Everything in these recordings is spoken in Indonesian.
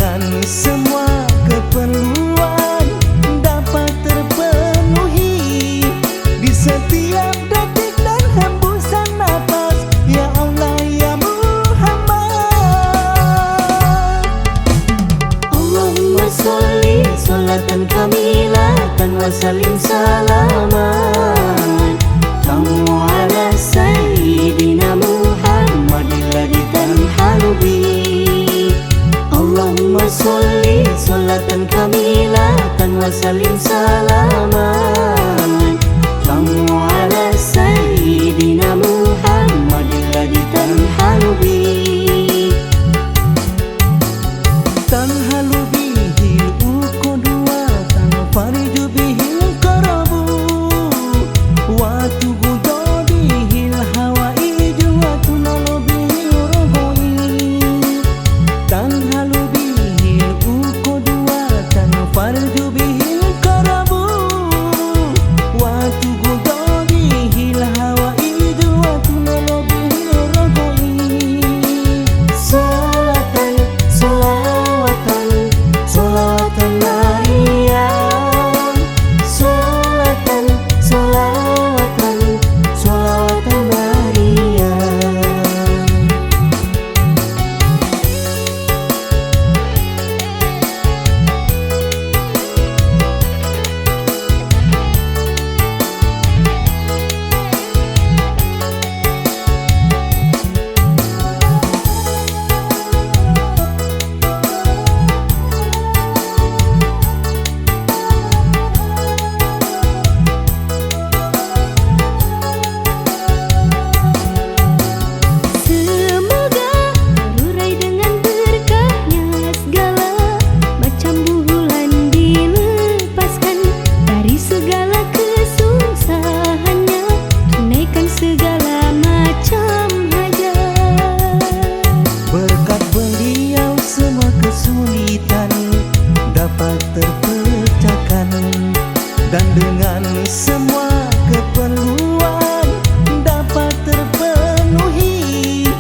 dengan semua keperluan dapat terpenuhi di setiap detik dan hembusan nafas. Ya Allah ya Muhammad. Allahumma sholli sholatan kamilatan wa salim salaman tamu ala sayyidina Muhammadin ladzi tanhalu bi. Allahumma sholli sholatan kamilatan wa salim salaman tamu ala sayyidina Muhammadin ladzi tanhalu bi. Tanhalu bihil uqdu wa tanfariju bihil qarabu wa tughda bihil hawaiju wa tunalu bihil raghaib. Tanhalu bihil uqdu wa tanfariju bihil qarabu wa tughda bihil hawaiju wa tunalu bihil raghaib. Salatan salawatan salawatan mariyam. Salatan salawatan salawatan mariyam. Semoga terurai dengan berkahnya segala macam bulan dilepaskan dari segala kesusahannya, tunaikan segala macam hajat. Berkat beliau semua kesulitan dapat terpecahkan, dan dengan semua keperluan dapat terpenuhi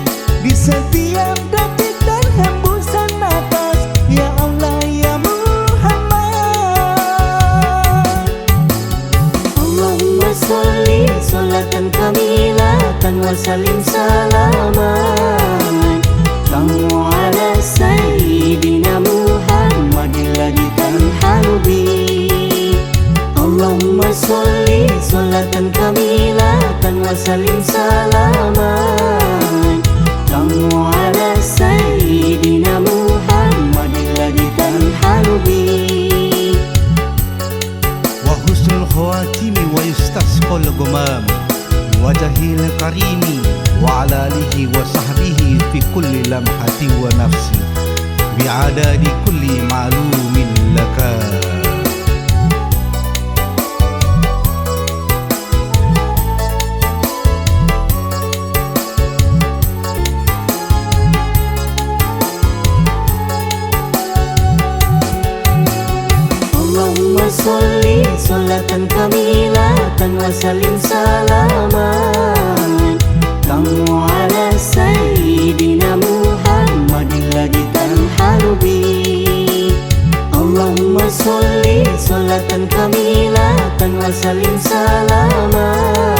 di setiap detik dan hembusan nafas. Ya Allah ya Muhammad. Allahumma sholli sholatan kamilatan wa salim salaman tamu ala sayyidina Muhammadin ladzi tanhalu bi. Allahumma sholli sholatan kamilatan wa salim salaman tamu ala sayyidina Muhammadin ladzi tanhalu bi. Wa husnul khawatimi wa yustasqal ghamam wajhil karimi wa ala alihi wa sahbihi fi kulli lamhati wa nafsi bi'adadi kulli ma'lumin laka. Allahumma sholli sholatan kamilatan wa salim salaman tamu ala sayyidina Muhammadin ladzi tanhalu bi. Allahumma sholli sholatan kamilatan wa salim salaman